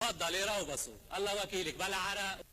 اتفضل يروبصوا الله وكيلك بلا عرق.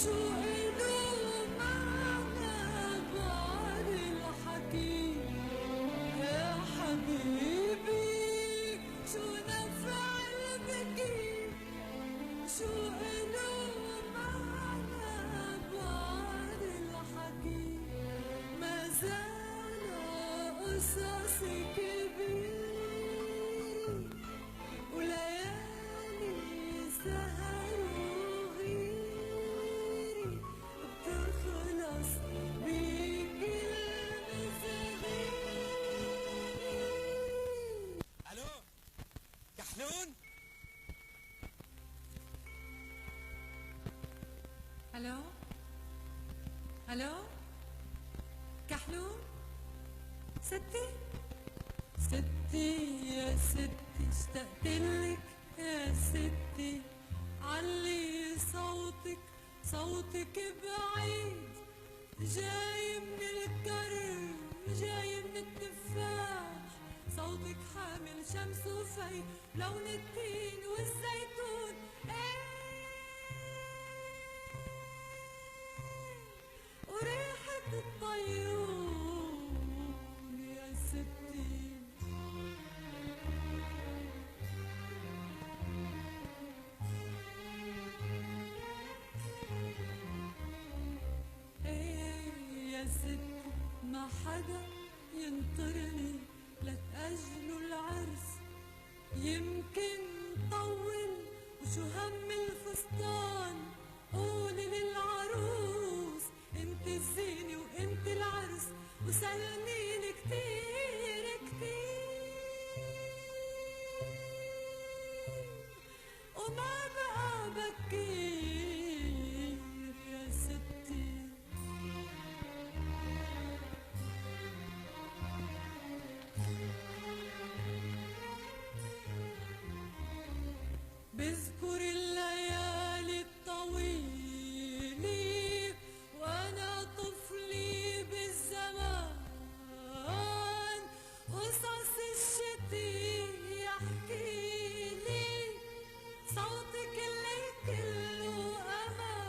شو إلو معنى بعد الحكي يا حبيبي، شو نفع البكي، شو إلو معنى بعد الحكي، ما زال قصص كبير وليالي سهر وغيري بتخلص بكلمة صغير. الو كحلون. الو الو كحلون، ستي ستي يا ستي، اشتقتلك يا ستي، علي صوتك صوتك بعيد، جاي من الكرم جاي من التفاح، صوتك حامل شمس وفي لون التين والزيتون، وريحة الطيور يا ستي. يا ستي ما حدا ينطرني لتأجلوا العرس، يمكن طول وشو هم الفستان، قولي للعروس انت الزينة وانت العرس، وسلميني كتير كتير، وما بقى بكير يا ستي. بذكر الليالي الطويلة وانا طفلي بالزمان، قصص الشتي يحكيلي، صوتك اللي كله امان.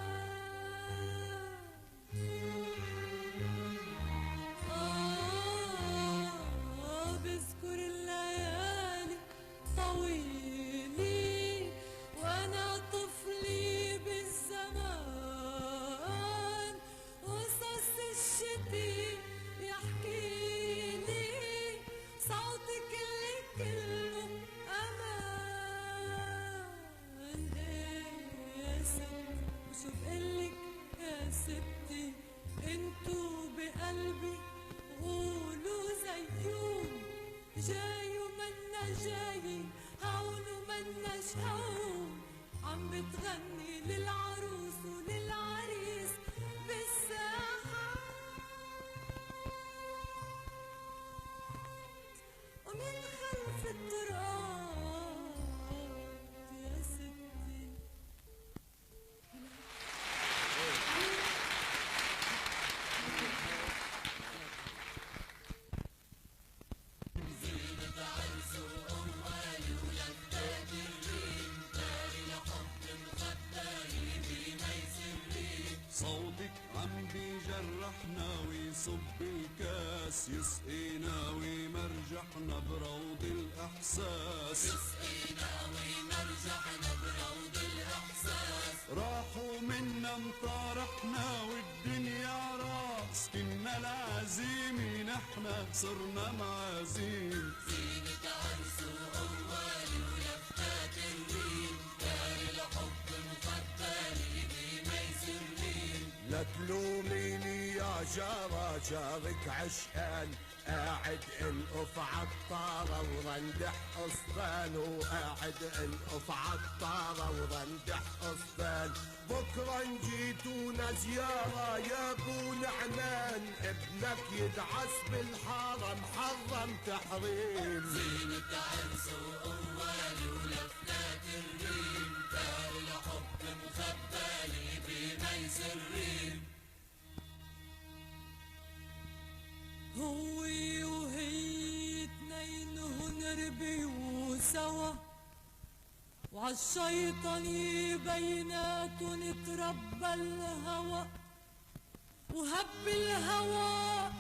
بذكر الليالي طويلة وانا طفلي بالزمان، قصص الشتي يحكيلي، صوتك اللي كله امان. يا ستي وشو بقلك يا ستي، انتو بقلبي قولوا زيون، جاي ومنا جاي هون ومناش هون، عم بتغني للعروس وللعريس بالساحات، ومن خلف الطرقات يا ستي. صوتك عم بيجرحنا ويصب الكاس، يسقينا ويمرجحنا بروض الإحساس، يسقينا ويمرجحنا بروض الإحساس، راحوا منا مطارحنا والدنيا راس، كنا العزيمة نحنا صرنا معازيم، زينة عرس وأولي ولفتات الريم، دار الحب مخبالي بميز الريم. لا تلوميني يا جارة جارك عشقان، قاعد انقف عالطارة ورندح قصبان، وقاعد انقف عالطارة ورندح قصبان، بكرة نجيتونا زيارة يا ابو نعمان، ابنك يدعس بالحارة محرم تحريم، زينة عرس وأولي ولفتات الريم، دار الحب مخبالي بميز الريم. هو وهي اتنين هن ربيوا سوا، عالشيطاني بيناتن تربى الهوى وهب الهوى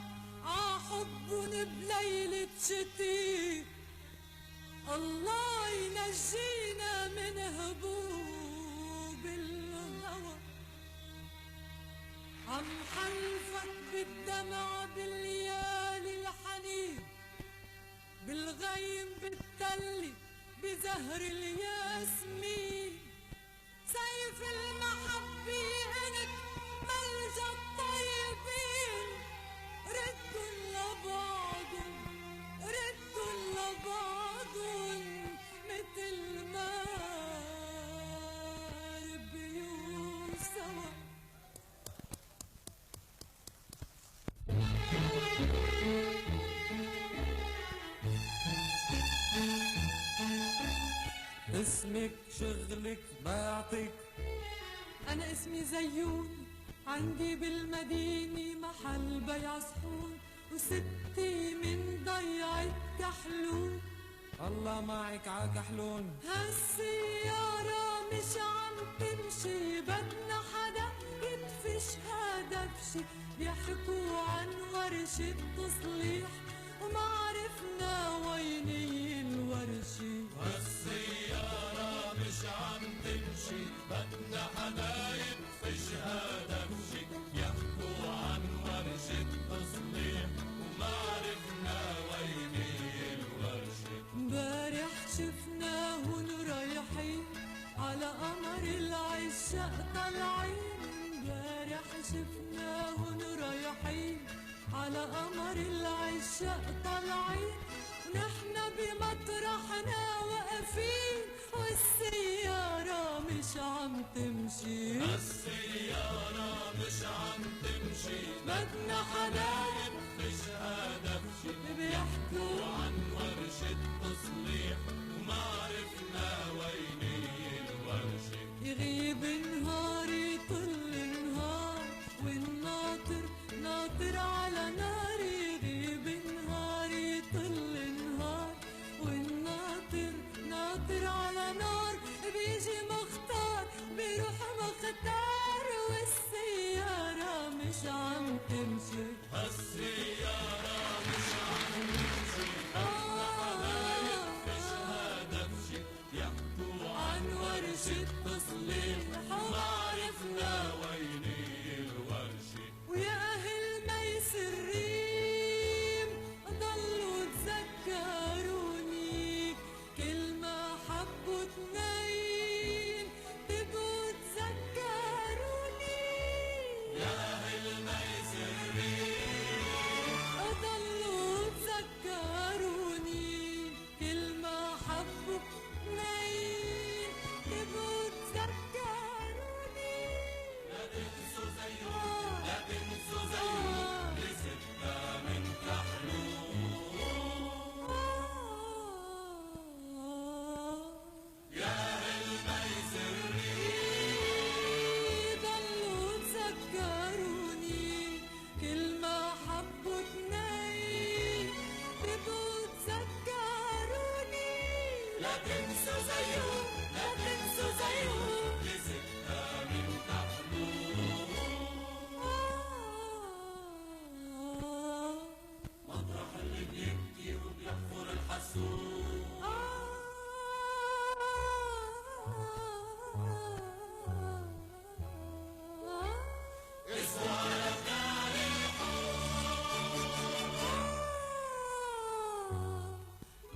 عحبن بليلة شتي. الله ينجينا من هبوب الهوى. عم حلفك بالدمع بالليالي الحنين بالغيم بالتلي بزهر الياسمين. سيف المحبة انت ملجأ الطيبين. ردوا لبعضن ردوا لبعضن متل ما ربيوا سوا. اسمك شغلك بعتك. أنا اسمي زيون عندي بالمدينة محل بيع صحون وستي من ضيعة كحلون. الله معك عكحلون. هالسيارة مش عم تمشي بدنا حدا يدفش هذا بشي. بيحكوا عن ورشة تصليح وما عرفنا ويني الورشة. هالسيارة مش عم تمشي بدنا حدا يدفش هذا بشي. يحكوا عن ورشة تصليح وما عرفنا وين الورشة. امبارح شفناهن رايحين على قمر العشاق طالعين. امبارح شفناهن رايحين على قمر العشاق طالعين. ونحن بمطرحنا واقفين والسيارة مش عم تمشي. السيارة مش عم تمشي بدنا حدا يدفش هذا بشي. بيحكوا عن ورشة تصليح وما عرفنا وين الورشة. يغيب نهار يطل نهار والناطر ناطر على نار. يغيب نهار يطل نهار والناطر ناطر على نار. بيجي مختار بيروح مختار والسيارة مش عم تمشي. السيارة مش عم تمشي يدفش هذا بشي. يحكوا عن ورشة تصليح ما عرفنا وين الورشة. ويا أهل ميسرين ضلوا تذكروني كل ما حبوا اتنين تبقوا تذكروني. يا أهل ميسرين ضلوا تذكروني كل ما حبوا اتنين تبقوا تذكروني. لا تنسوا زيهم لا تنسوا زيهم لستنا من كحلون. يا أهل ميسرين ضلوا تذكروني كل ما حبوا اتنين تبقوا تذكروني. لا تنسوا زيهم لا تنسوا زيهم لستنا من كحلون. مطرح اللي بيبكي وبيحفر الحسود. اسمع لبنان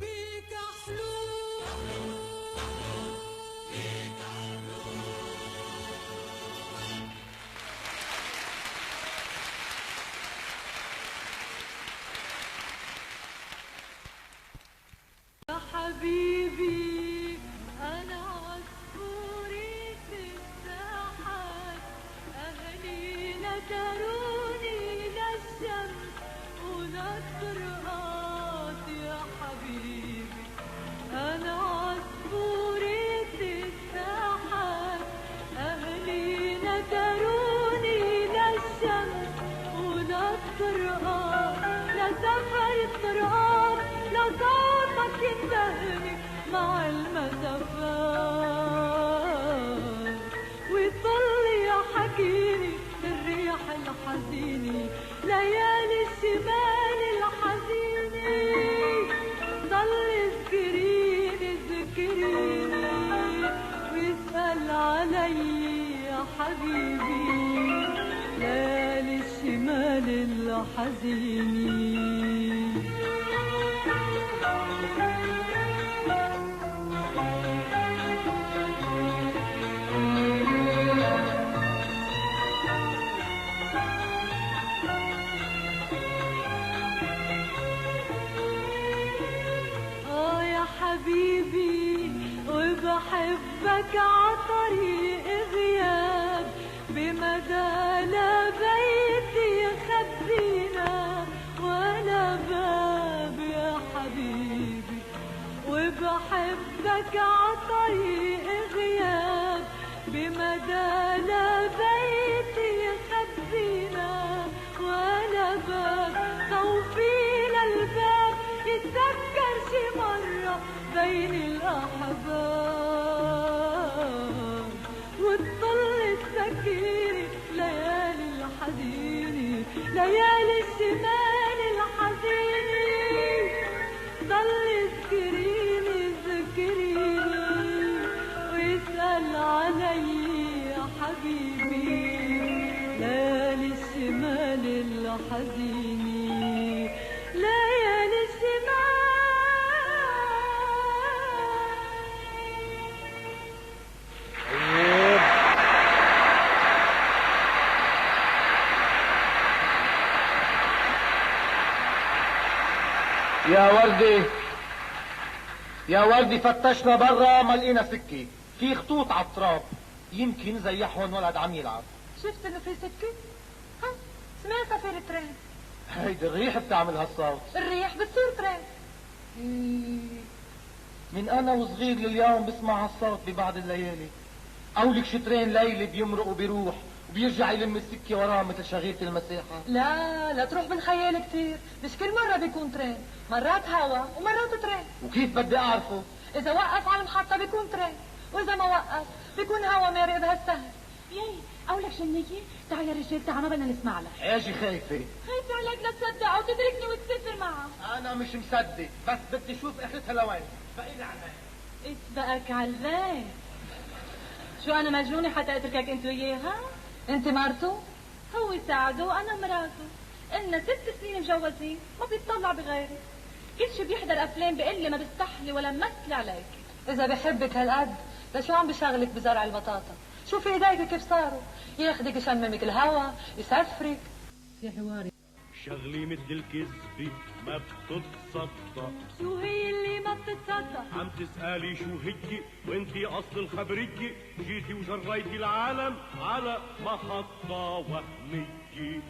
بيك حلول يا حبيبي أنا عصفورة الساحات. أهلي نكروني للشمس وللطرقات. يا حبيبي أنا عصفورة الساحات. أهلي نكروني للشمس وللطرقات. لسفر الطرقات لصوتك يندهني مع المسافات. واسأل علي يا حبيبي ليالي الشمال الحزينين. حبيبي وبحبك عطريق غياب بمدى لا بيتي يخبينا ولا باب يا حبيبي، وبحبك عطريق غياب بمدى لا بيتي يخبينا ولا باب، خوفي للباب يتذكر شي مرة بين الأحباب وتضل تذكري ليالي الحزينة ليالي الشمال الحزينة، ضل تذكريني تذكريني ويسأل علي يا حبيبي ليالي الشمال الحزينة ليالي الشمال. يا وردي يا وردي، فتشنا برا ما لقينا سكة، في خطوط على التراب يمكن زيحهم ولد عم يلعب. شفت انه في سكة؟ ها سمعتها في الترين. هيدي الريح بتعمل هالصوت. الريح بتصير ترين. من انا وصغير لليوم بسمع هالصوت ببعض الليالي، او لك شي ترين ليلي بيمرق وبيروح وبيرجع يلم السكة وراه مثل شغيرة المساحة. لا تروح بالخيال كتير، مش كل مرة بيكون ترين، مرات هوا ومرات ترين. وكيف بدي اعرفه؟ اذا وقف على المحطة بيكون ترين، واذا ما وقف بيكون هوا مارق بهالسهل. ياي اقولك شنية، تعال يا رجال تعال ما بدنا نسمع لك. اجي خايفة عليك لا تصدق او تتركني وتسافر معها. انا مش مصدق، بس بدي اشوف اخرتها لوين. بقيلي على البيت. اسبقك على البيت؟ شو انا مجنونة حتى اتركك انت وياها؟ انت مرته؟ هو ساعده وانا مراته، إلنا 6 سنين مجوزين، ما بيطلع بغيري، كل شي بيحضر افلام بيقول لي ما بستحلي ولا ممثل عليك. اذا بحبك هالقد لشو عم بشغلك بزرع البطاطا؟ شوفي ايديك كيف صاروا، ياخدك يشممك الهوا يسفرك. في حواري شغلي مثل الكذبة ما بتتصدق. شو هي اللي ما بتتصدق؟ عم تسألي شو هي وانتي اصل الخبرية، جيتي وجريتي العالم على محطة وهمية.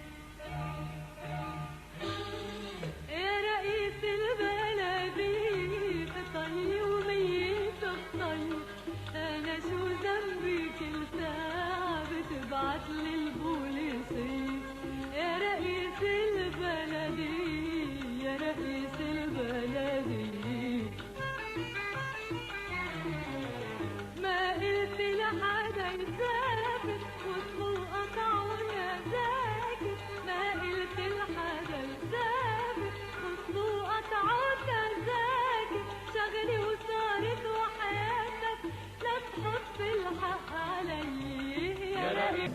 يا رئيس البلدية بطي وميت بطي، انا شو ذنبي كل ساعة بتبعتلي البوليسية. يا رئيس البلدية يا رئيس البلدية، ما قلت لحدا يسافر وصلوا قطعوا يا زاكر، ما قلت لحدا يسافر وصلوا قطعوا يا زاكر، شغلي وصارت وحياتك لا تحط الحق علي يا رئيس.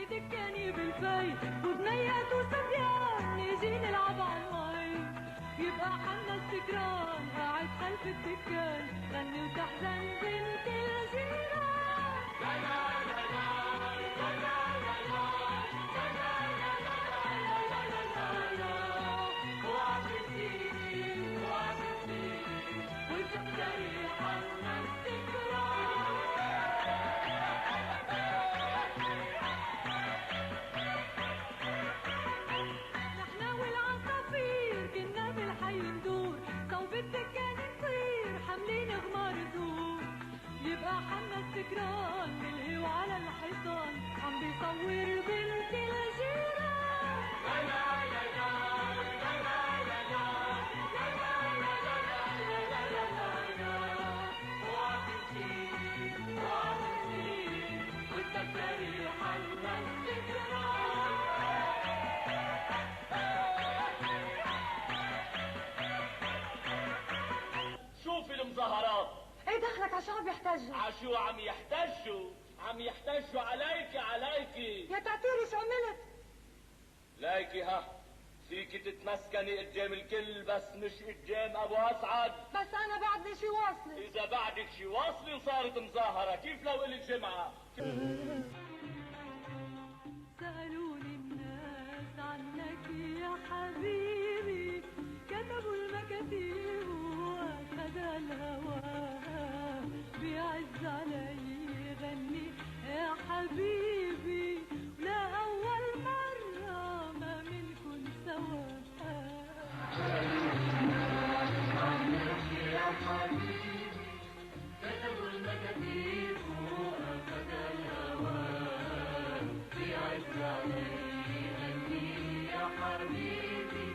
دكاني بالفي وبنيات وصبيان نيجي نلعب عالمي، يبقى حنا السكران قاعد خلف الدكان غني وتحزن بنت الجيران. لا لا لا لا لا لا لا لا لا لا وعبتيني وتبتلي حنا السكران. يبقى حنا السكران بالهوا على الحيطان عم بيصور بنت الجيران. لا لا لا لا لا لا لا لا لا لا لا لا وعبتيني وتبتلي حنا السكران. مظاهرات. ايه دخلك عشان عم يحتاجوا؟ عشو عم يحتجوا؟ عم يحتجوا عليكي. يا تعتيري شو عملت؟ لايكي ها فيكي تتمسكني قدام الكل بس مش قدام ابو اسعد. بس انا بعدني شي واصله. اذا بعدك شي واصله وصارت مظاهره كيف لو الك جمعه؟ سألوني الناس عنك يا حبيبي، كتبوا المكاتيب وأخذ الهوى، بيعز علي يغني يا حبيبي، ولا أول مرة ما منكن سوا. عنك يا حبيبي، كتبوا المكاتيب وأخذ الهوى، بيعز علي يغني يا حبيبي،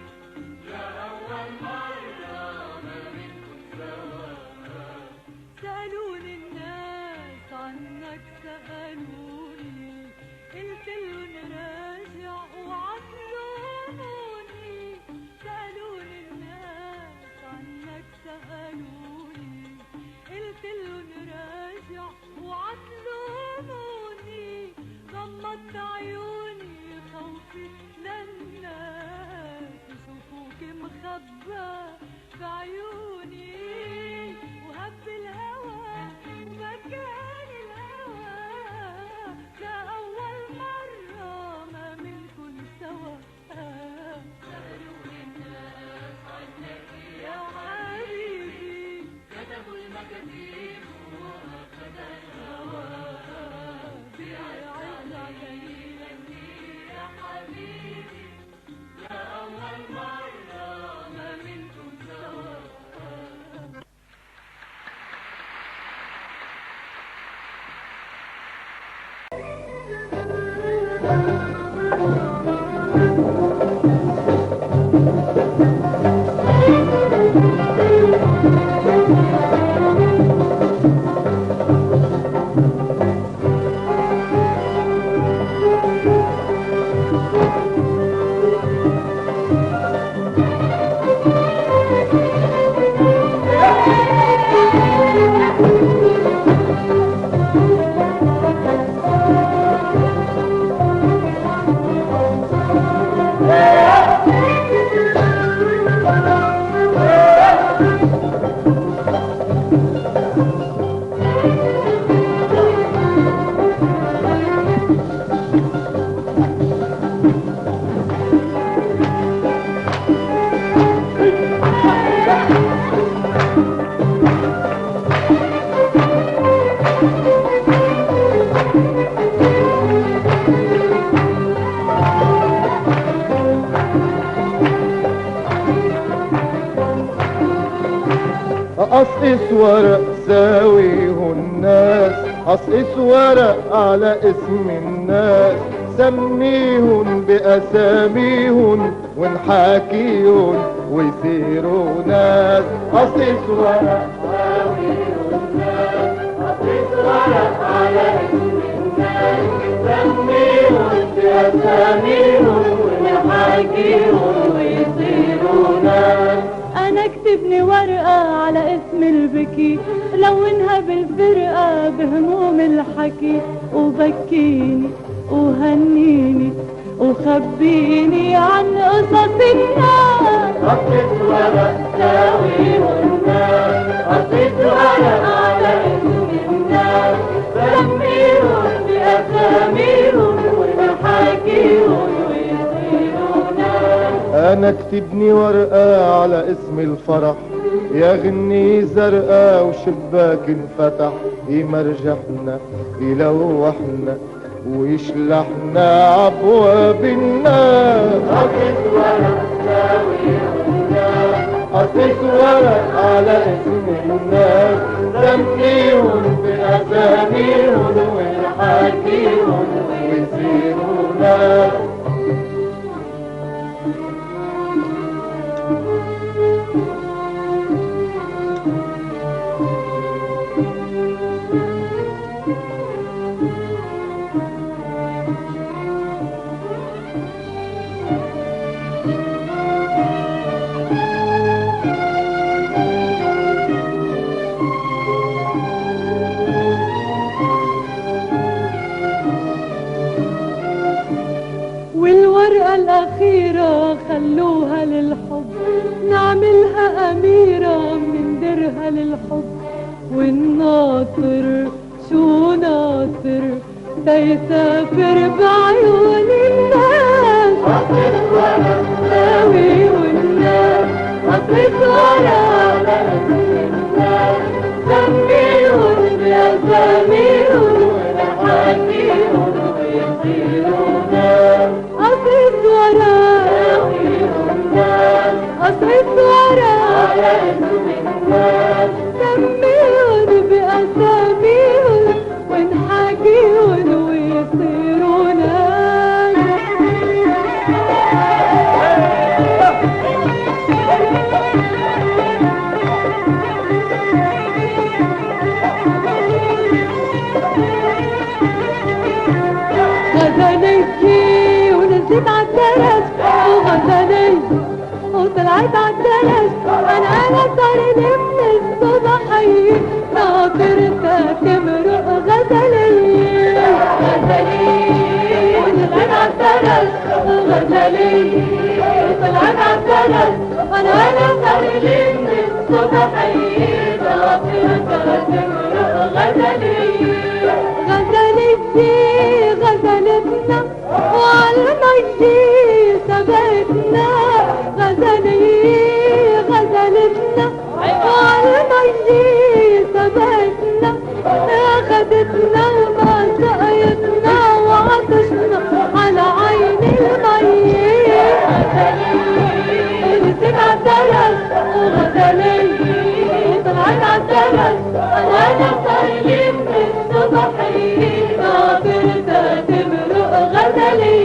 لا أول مرة ما منكن سوا. سألوني الناس عنك سألوني، قلت لهم راجع وعطلوني. سألوني الناس عنك سألوني، قلت لهم راجع وعطلوني. غمضت عيوني خوفي للناس يشوفوك مخبى بعيوني، وهب الهوى وبكاني الهوى، لا أول مرة ما منكن سوا. سألوني الناس عنك يا حبيبي، كتبوا المكاتيب وأخذ الهوى، بيعز علي يغني يا حبيبي، لا أول مرة ما منكن سوا. أقصقص ورق ساويه الناس، أقصقص ورق على اسم الناس، سميهن بأساميهن ونحاكيهن ويصيروا ناس. أقصقص ورق ساويه الناس، أقصقص ورق على اسم الناس، سميهن بأساميهن ونحاكيهن ويصيروا ناس. أنا اكتبني ورقة على اسم البكي، لونها بالفرقة بهموم الحكي، وبكيني وهنيني وخبيني عن قصص الناس. قصص ورق ساويه الناس، قصص ورق على اسم الناس، سميهم بأساميهم ونحاكيهم ويصيروا ناس. أنا اكتبني ورقة على اسم الفرح، يا غني زرقاء وشباك انفتح، يمرجحنا يلوحنا ويشلحنا عبواب الناس. قصص ورق ساويه الناس، قصص ورق على اسم الناس، سميهم بأساميهم ونحاكيهم ويصيروا ناس. الأخيرة خلوها للحب، نعملها أميرة من درها للحب. والناصر شو ناصر سيسافر بعيون الناس، أصرف ولا الساوي والناس، أصرف ولا الناس، سميهم بأساميهم ونحاكيهم ويصيروا ناس. أصرف وراء أصرف وراء على اسم الناس، سميهم بأساميهم ونحاكيهم ويصيروا ناس. غزلتي ونزلت عالدرج وغزلي وطلعت عالدرج، انا صار لي من الصبحية ناطرتها تمرق غزلي. غزلي ونزلت عالدرج وغزلي وطلعت عالدرج، أنا صار لي من الصبحية ناطرتها تمرق غزلي. غزلتي غزلتنا وعالمجدي سبقتنا، غزلي غزلتنا وعالمجدي سبقتنا، أخدتنا وما سقيتنا وعطشنا على عين المي. نزلت عالدرج وغزلي وطلعت عالدرج، أنا صار لي من الصبحية ناطرتها تمرق غزلي.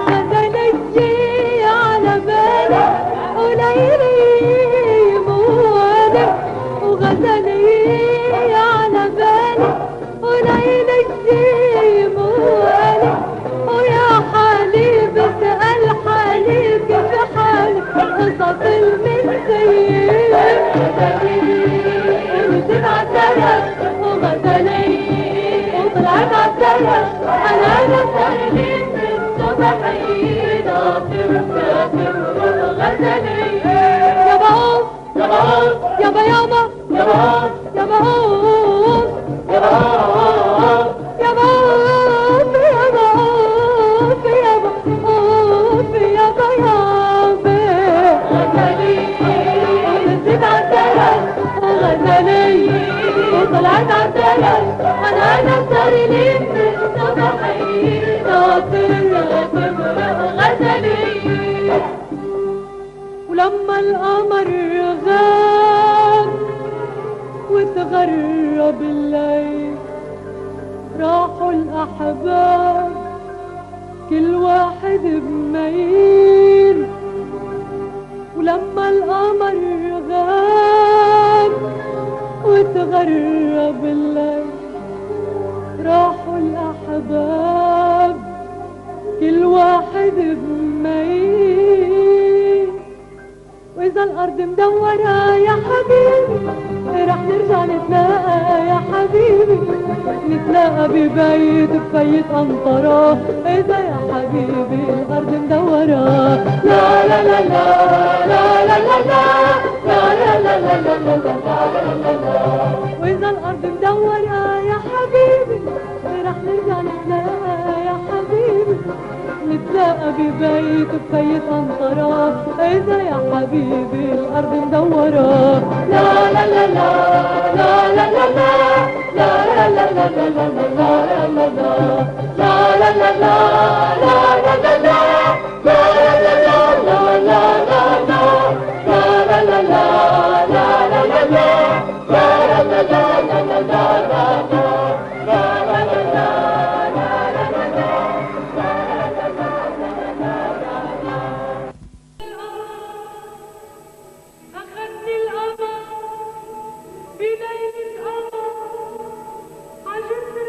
غزلتي على بالي وليلي موالي، وغزلي على بالي وليلي موالي، ويا حالي بسأل حالي كيف حالي قصص المنسيين. نزلت عالدرج وغزلي وطلعت عالدرج، أنا صار لي من الصبحية ناطرتها تمرق غزلي. يابا أوف يابا يابا يابا أوف يابا يابا أوف يابا أوف يابا أوف يابا يابا. غزلي ونزلت عالدرج وغزلي وطلعت عالدرج، أنا صار لي من الصبحية ناطرتها تمرق غزلي. ولما القمر غاب وتغرب الليل، راحوا الأحباب كل واحد بميل. ولما القمر غاب وتغرب الليل، راحوا الأحباب كل واحد بميل. وإذا الأرض مدورة يا حبيبي رح نرجع نتلاقى يا حبيبي، نتلاقى ببيت بفيت أمطرة. إذا يا حبيبي الأرض مدورة لا لا لا لا لا لا لا لا لا لا لا لا لا لا. وإذا الأرض مدورة يا حبيبي رح نرجع نتلاقى يا حبيبي، نتلاقى ببيت بفيت أمطرة. إذا يا حبيبي الأرض مدورة لا لا لا لا لا لا لا لا لا لا لا لا لا لا لا لا لا أخذني القمر بليل القمر عجسر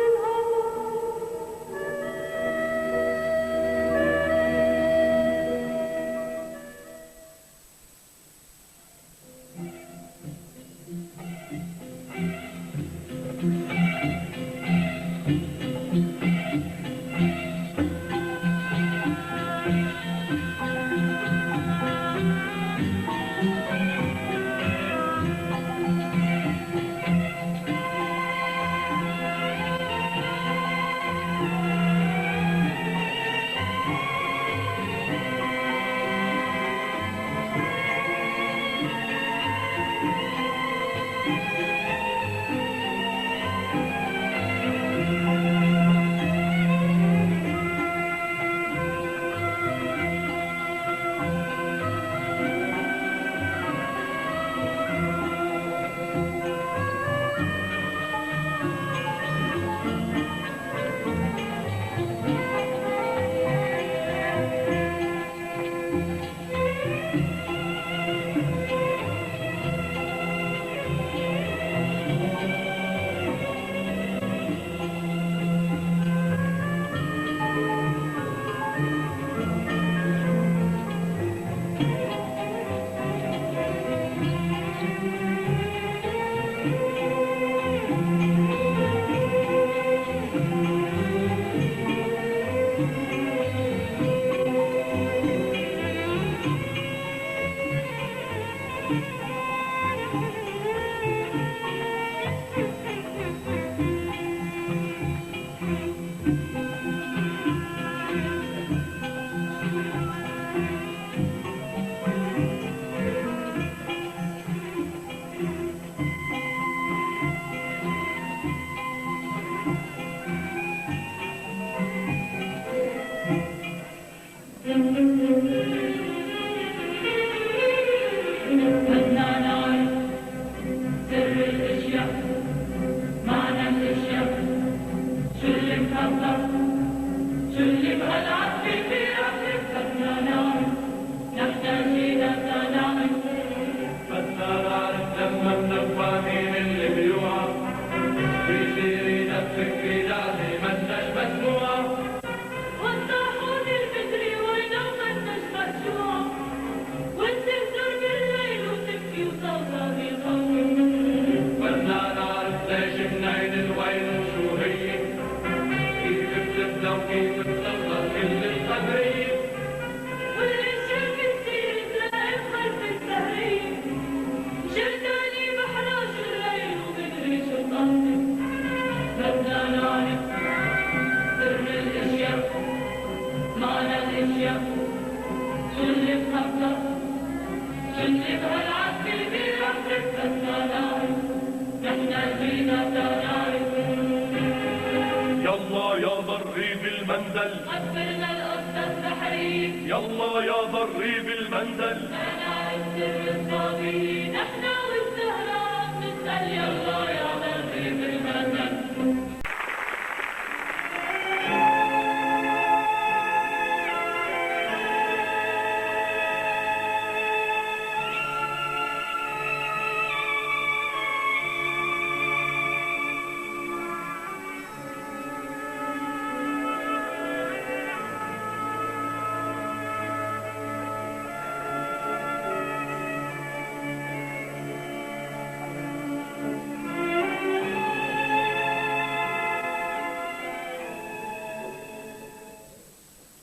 المندل خبرنا القصة السحرية يلا يا ضريب المندل أنا عالسر الصافي نحن والزهراء نسأل يلا يا ضريب المندل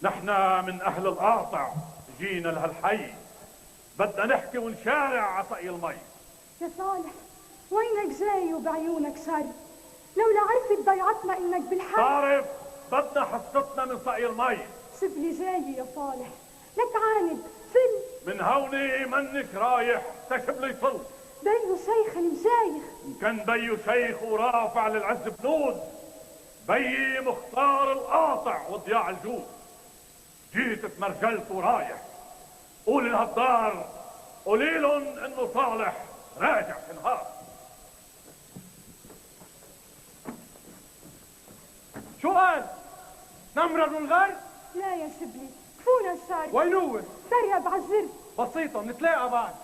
نحن من اهل القاطع جينا لهالحي بدنا نحكي ونشارع عصي المي. يا صالح وينك جاي وبعيونك شر؟ لولا عرفت ضيعتنا انك بالحق. عارف بدنا حصتنا من سقي المي. شبلي جاي يا صالح لك عاند فل. من هوني منك رايح تشبلي فل. بيو شيخ المشايخ. ان كان بيو شيخ ورافع للعز بنود بيي مختار القاطع وضياع الجود. جيت تمرجلت ورايح قولي لهالدار قولي لهم انه صالح راجع في نهار. شو قال؟ نمرض الغر؟ لا يا شبلي كفونا الشر. وين هو؟ سرب عالزر. بسيطة نتلاقى بعد.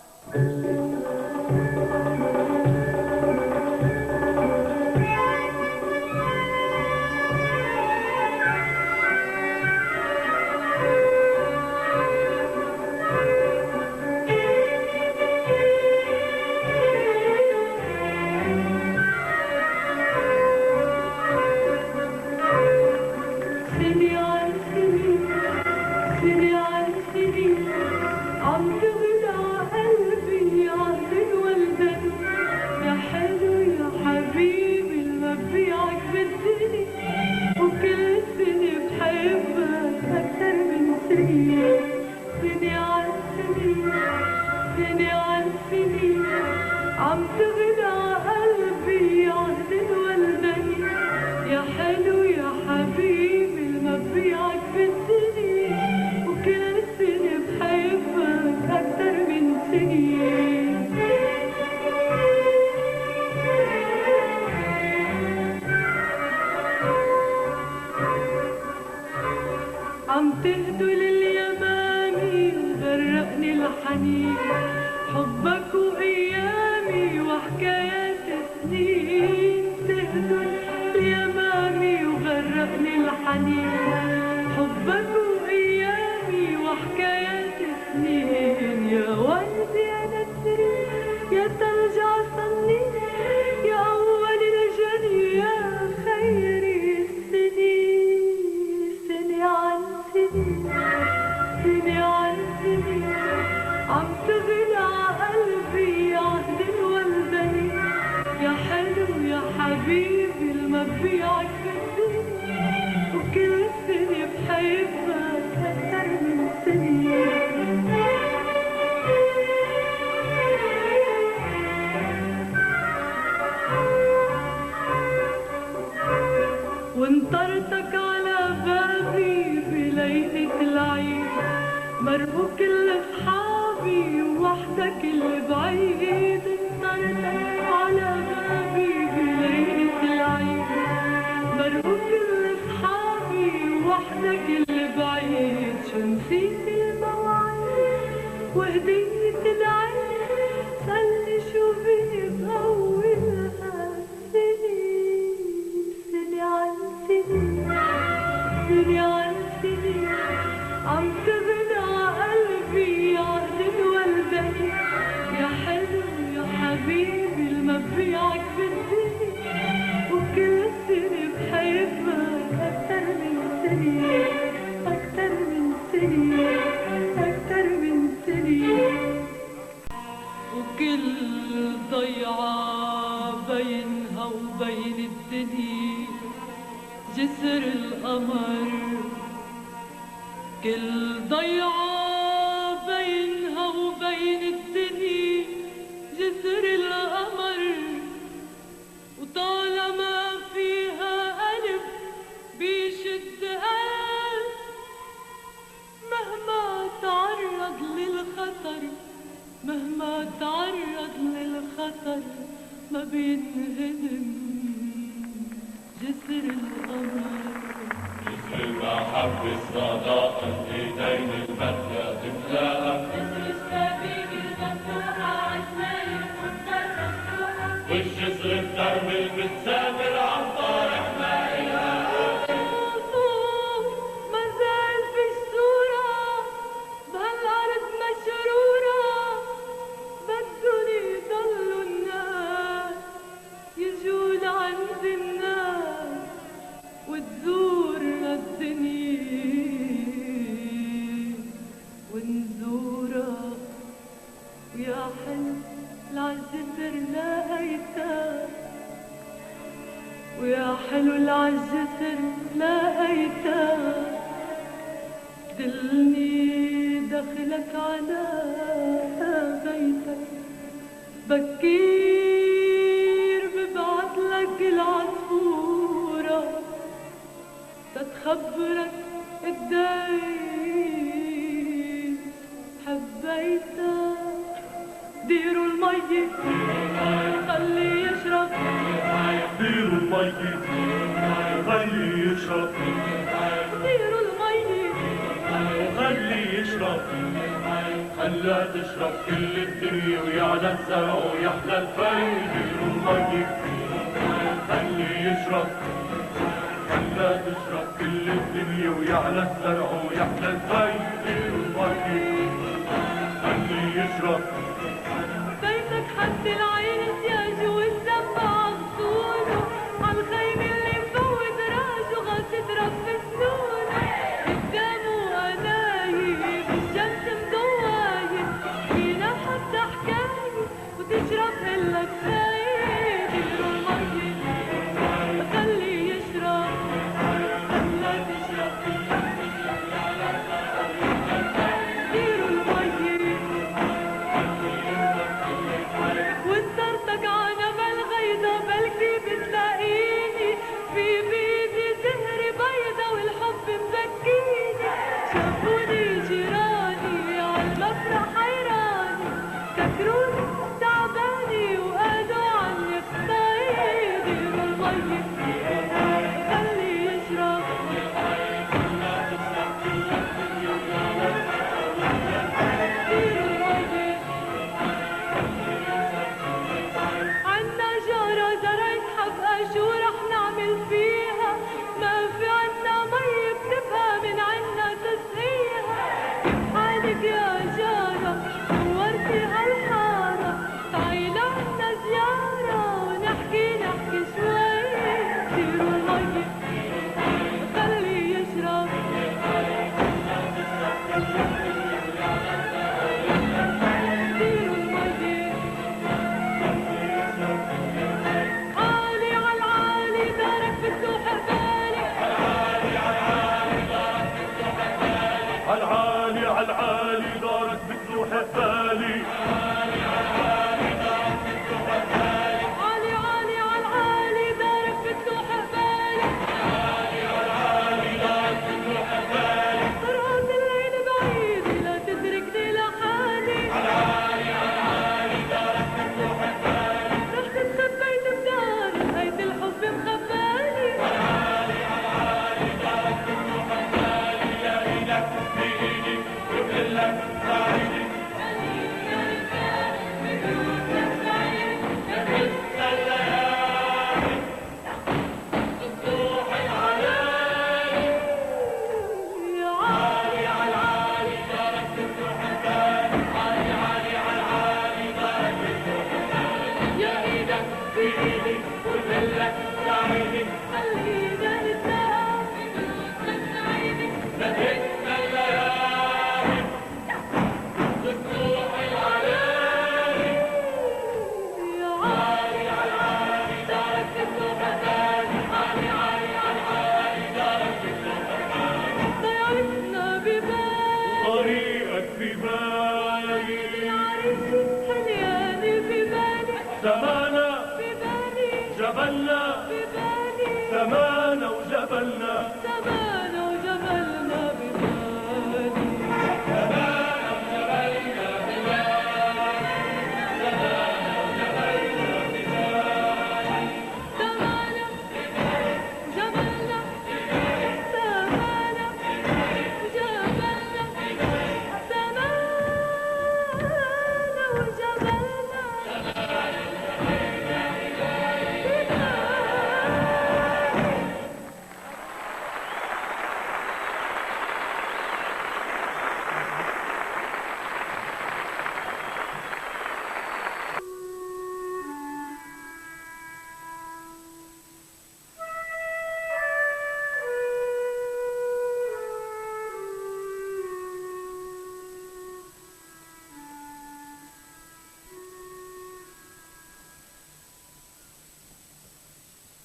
وانطرتك على بابي بليلة العيد مرقوا كل اصحابي ووحدك البعيد. انطرتك على بابي بليلة العيد مرقوا كل اصحابي ووحدك البعيد. شو نسيت المواعيد وهدية العيد صلي شو بني بأولها سنة عن سنين عم تغنى قلبي عهد الولدني. يا حلو يا حبيبي المبيعك بالدنيا وكل سنة بحبك أكتر من سنة أكتر من سنة أكتر من سنة. وكل ضيعة بينها وبين الدنيا جسر القمر. كل ضيعة بينها وبين الدنيا جسر القمر. وطالما فيها قلب بيشد قلب ما بينهدم جسر القمر. جسر المحبة الصداقة ايدين البدلة تملاها. جسر الشبابيك المفتوحة عالشايف والدرب مفتوحة. والجسر الدرب المتسامر عالطارح ما إلها فوق ما زال في الصورة بهالأرض مشرورة. بدن يضلوا الناس يجوا لعند الناس وتزورنا الدنيا ونزورها. ويا حلو العالجسر لقيتها. ويا حلو العالجسر لقيتها. دلني دخلك على بيتك بكير ببعتلك العصفورة تتخبرك قديش حبيتك. ديروا المي خلي يشرب. ديروا المي خلي يشرب. ديروا المي خلي يشرب. خلا تشرب كل الدنيا ويعلى الزرع ويحلى الفي. ديروا المي خلي يشرب. خلا تشرب كل الدنيا ويعلى الزرع ويحلى الفي. ديروا المي خلي يشرب. بيتك حد العين سياج والدمع عصونه. عالخيم اللي مفوت راجه غاسد رب السنون. قدامه قنايب الشمس مضوايب فينا حتى حكاية وتشرب إلا كفاية. ديروا المي خلي يشرب. خلا تشرب ديروا المي وانطرتك عنبل غيضة بلكي بتلاقيني في بيدي زهر بيضة والحب مزكيني. شافوني جيراني عالمفرح حيراني فكروني تعباني وقالوا عني خطاي. ديروا المي خلي يشرب. ديروا المي عنا جارة زرعت حبقى شو رح نعمل فيها. ما في عنا مي بتبقى من عنا تسقيها. كيف حالك يا جارة نورتي هالحارة. تعي لعنا زيارة ونحكي شوي. ديروا المي خلي يشرب. ديروا المي عالي عالعالي دارك بتروح قبالي. عالعالي عالعالي دارك بتروح قبالي. عالي عالي عالعالي دارك بتروح قبالي. طرقات الليل بعيد لا تتركني لحالي. رحت اتخبيت بدار نهاية الحب مخبالي. طريقك في بالي. زمانة في بالي. جبلنا في بالي. زمانة وجبلنا. زمانة وجبلنا ببالي.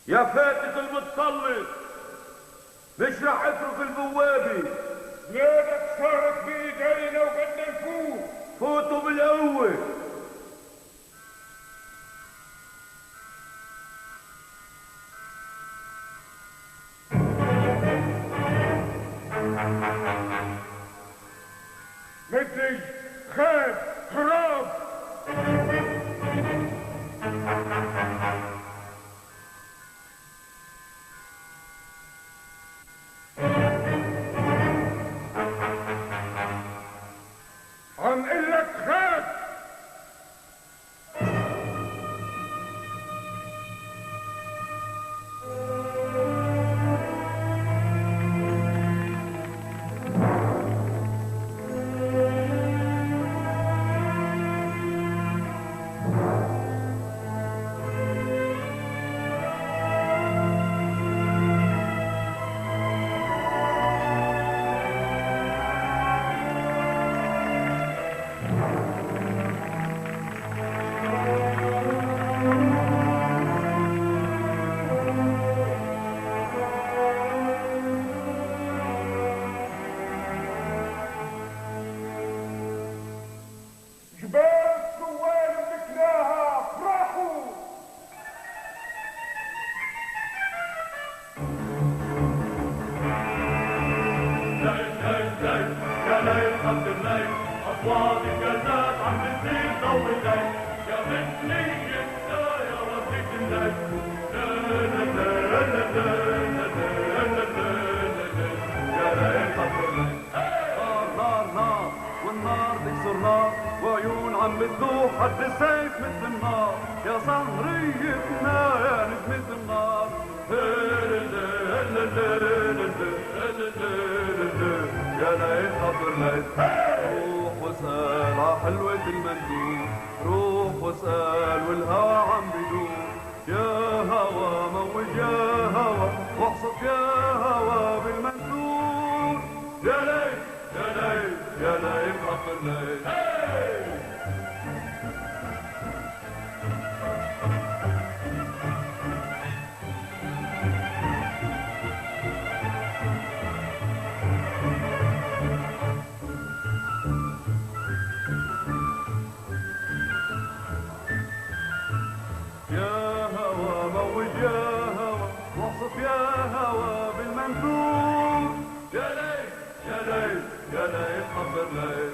يا فاتك المتسلط مش راح اترك البوابة. بلادك صارت بايدينا وبدنا نفوت. فوتوا بالقوة. مدري خاب خراب. عم قلك خاب. وعيون عم بتذوب حد السيف مثل النار. يا صهريتنا يا نجمة النار. يا ليل خطر ليل. روح واسأل ع حلوة المندوب. روح واسأل والهوى عم بدوب. يا هوى موج يا هوى واحصف يا هوى بالمندوب. يا ليل يا ليل يا ليل خطر ليل. يا هوى موج يا هوى واحصف يا هوى بالمندوب. يا ليل يا ليل يا ليل خطر ليل.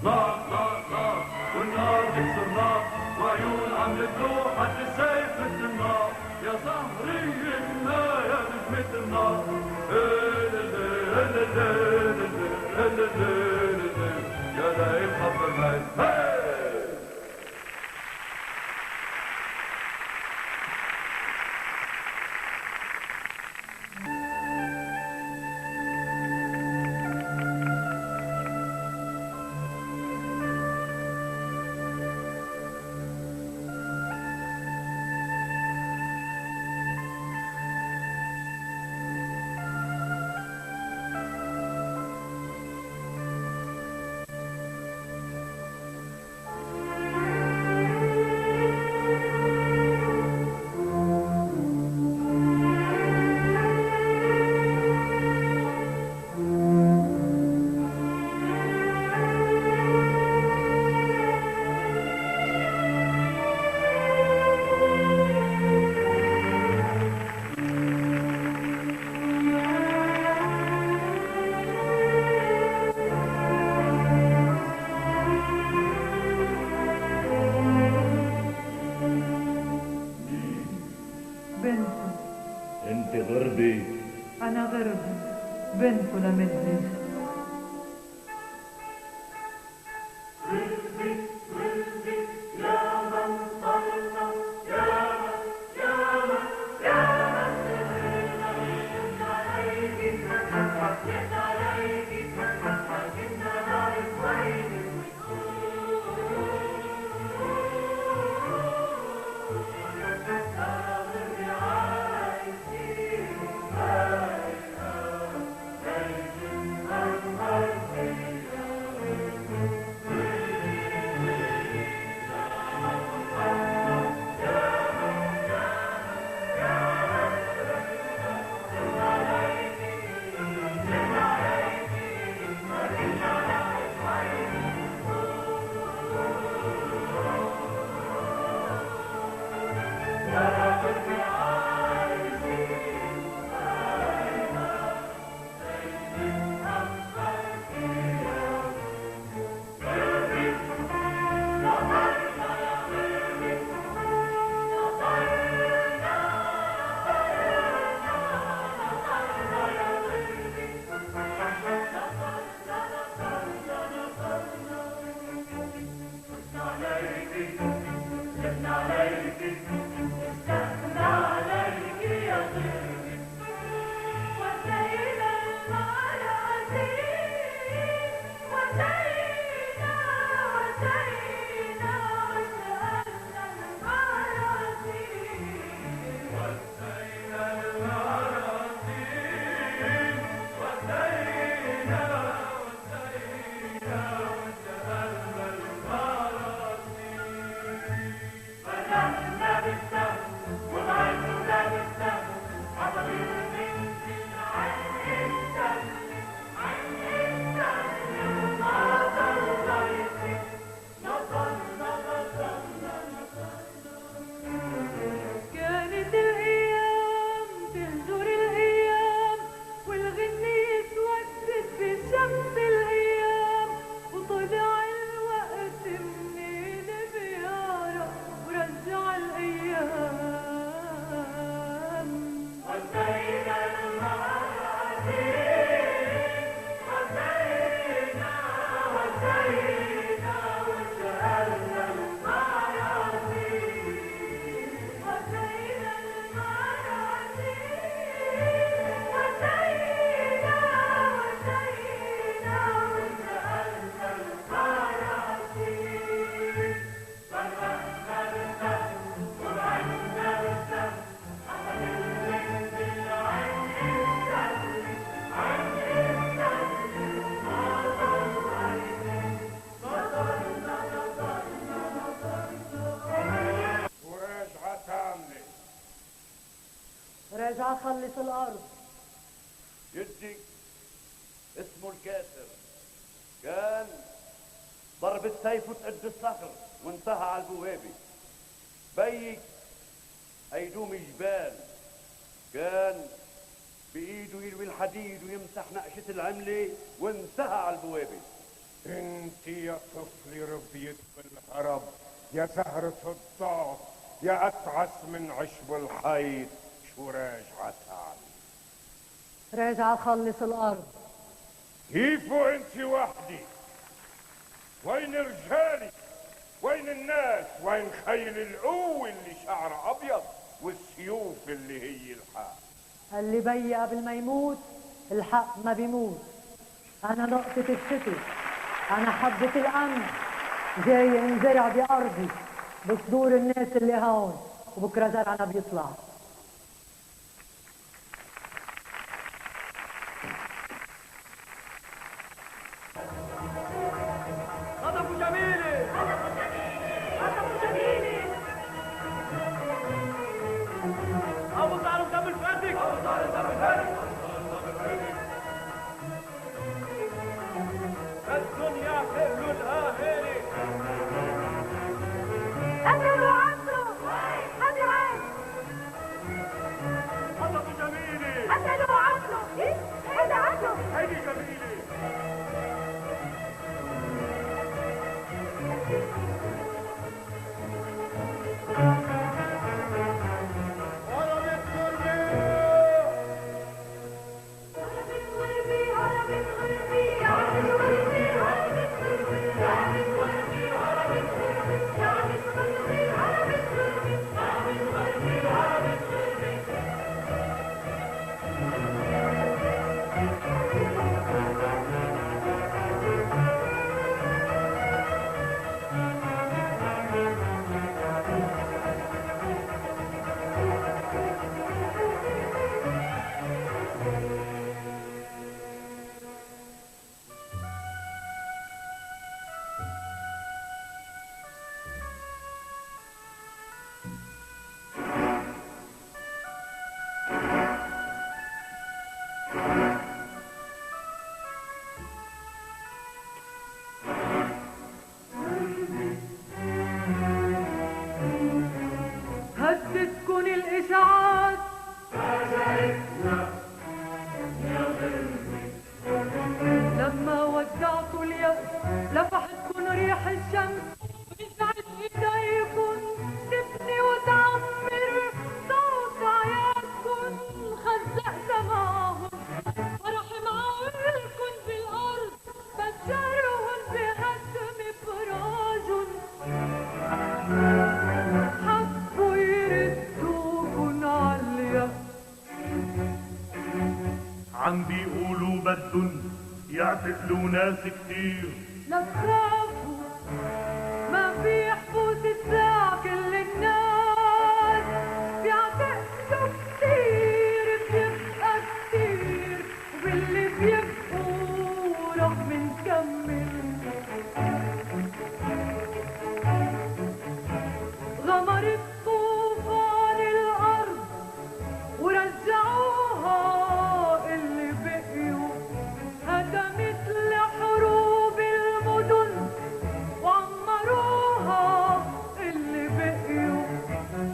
نار نار نار والنار تكسر نار. وعيون عم تروح حد السيف مثل النار. يا صهريتنا يا نجمة النار. يا ليل خطر ليل. انت غربي. انا غربي بنت لمدري. راجع اخلص الارض. جدي اسمه الكاسر كان ضرب السيف وتقد الصخر وانتهى على البوابه. بيي هيدوم جبال كان بايده يلوي الحديد ويمسح نقشه العمله وانتهى على البوابه. انت يا طفلي ربيت بالهرب يا زهرة الضعف يا اتعس من عشب الحيط. شو راجعة تعمل؟ راجع اخلص الارض. كيف وانت وحدي؟ وين رجالي؟ وين الناس؟ وين خيل القوة اللي شعرها ابيض والسيوف اللي هي الحق؟ اللي بي قبل ما يموت الحق ما بيموت. انا نقطة الشتي، انا حبة الامن جاي انزرع بارضي بصدور الناس اللي هون، وبكره زرعنا بيطلع. خطفوا جميلي خطفوا جميلي. ابو طارق دم الفاتك ابو طارق دم الفاتك. الدنيا كلها هيري. قتلوا عمرو قتلوا خطفوا جميلي قتلوا عمرو. ايه هذا عم بيقولوا بدن يعتقلوا ناس كتير. لا تخافوا ما في حبوس الساعة، كل الناس بيعتقلوا كتير، بيبقى كتير وباللي بيبقوا رح منكمل. غمرت طوفان الأرض ورجعوها اللي بقيوا، هدمت لحروب المدن وعمروها اللي بقيوا،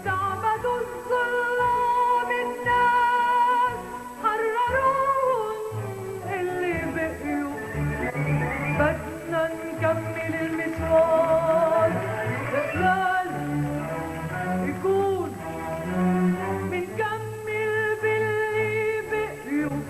تعبدوا الظلام الناس حرروهم اللي بقيوا. بدنا نكمل المشوار، لازم يكون منكمل باللي بقيوا.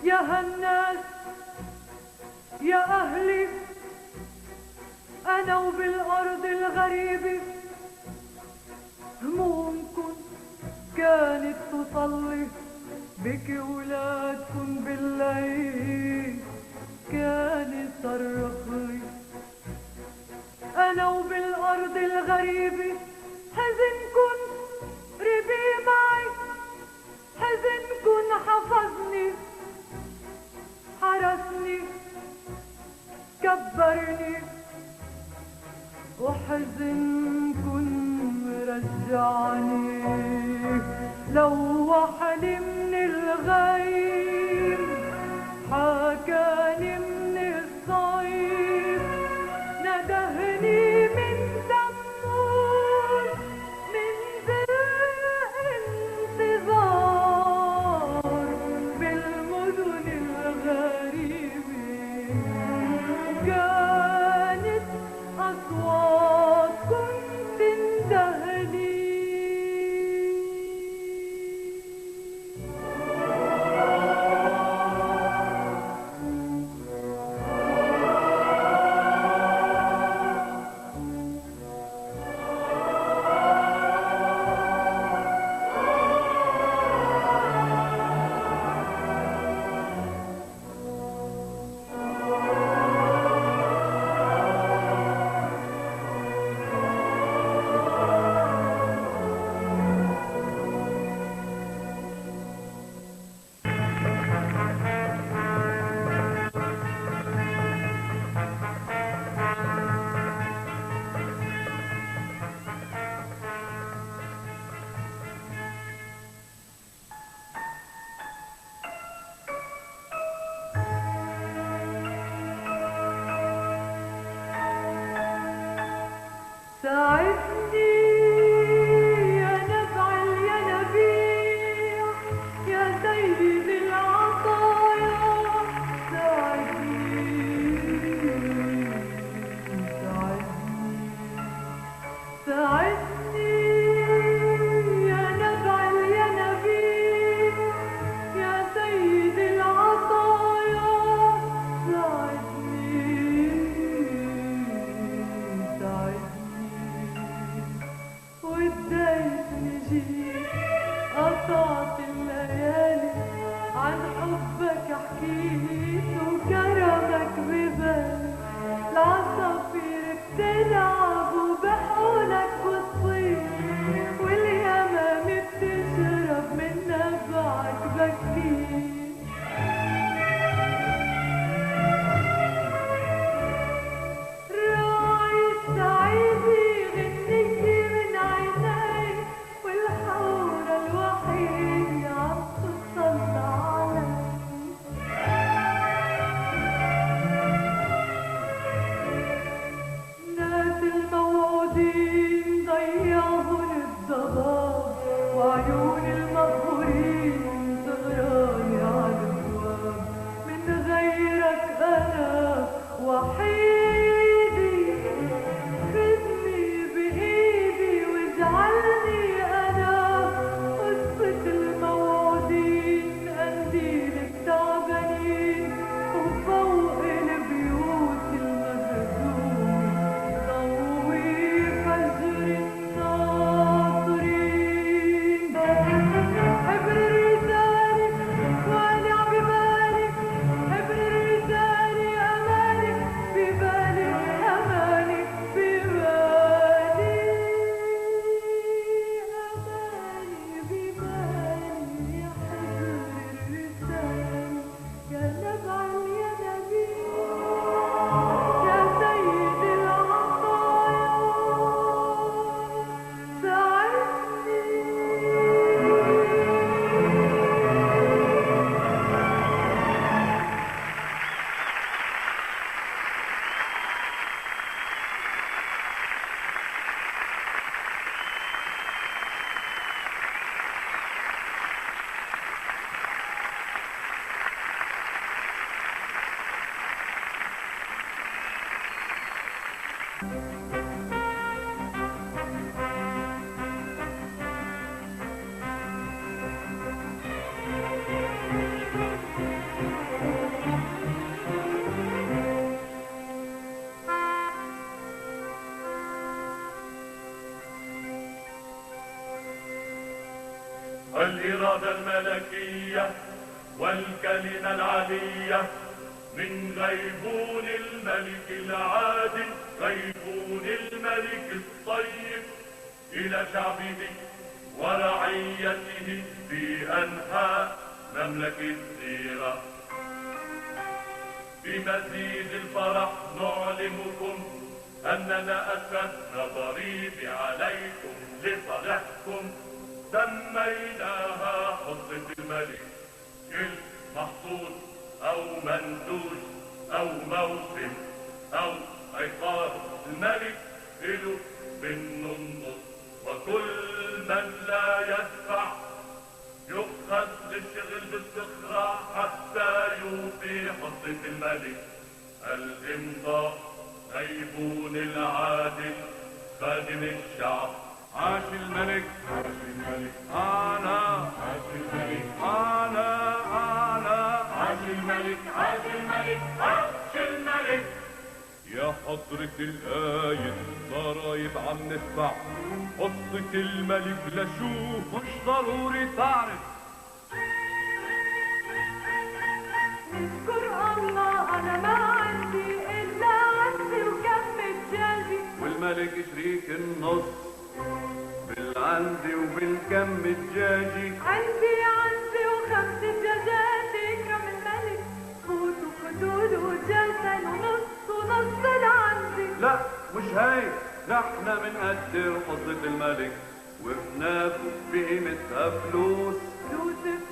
يا هالناس يا أهلي، أنا وبالأرض الغريبة همومكن كانت تصلي، بكي ولادكن بالليل كانت صرخلي. أنا وبالأرض الغريبة حزنكن ربي معي، حزنكن حفظني حرسني كبرني، وحزنكن رجعني لوحني من الغيم، حكاني من الصيف، ندهني من دمور من ذل انتظار بالمدن الغريبة، وكانت أصواتكم تندهني. ساعدني يا نبع الينابيع، يا سيد العطايا، ساعدني ساعدني يا نبع الينابيع، يا سيد العطايا، ساعدني الإرادة الملكية والكلمة العلية من غيبون الملك العادل غيبون الملك الطيب إلى شعبه ورعيته في أنحاء مملكة زيرة. بمزيد الفرح نعلمكم أننا أسسنا ضريب عليكم لصالحكم سميناها حصة الملك. كل محصول أو منتوج أو موسم أو عقار الملك له بالنص، وكل من لا يدفع يؤخذ للشغل باستخراع حتى يوفي حصة الملك. الإمضاء غيبون العادل خادم الشعب. عاش الملك، عاش الملك، أنا عاش الملك، أنا عاش الملك، عاش الملك، عاش الملك. يا حضرة الآية ضرايب عم ندفع حصة الملك لشوف مش ضروري تعرف. اذكر الله أنا ما عندي إلا عندي وكم دجاجي، والملك شريك النص بالعندي وبالكم الدجاجي. عندي وخمس دجاجات كم الملك، فوت وخدود وجلسين ونص لعندي. لا مش هيك، نحن منقدر حصة الملك وبناخد بقيمتها فلوس.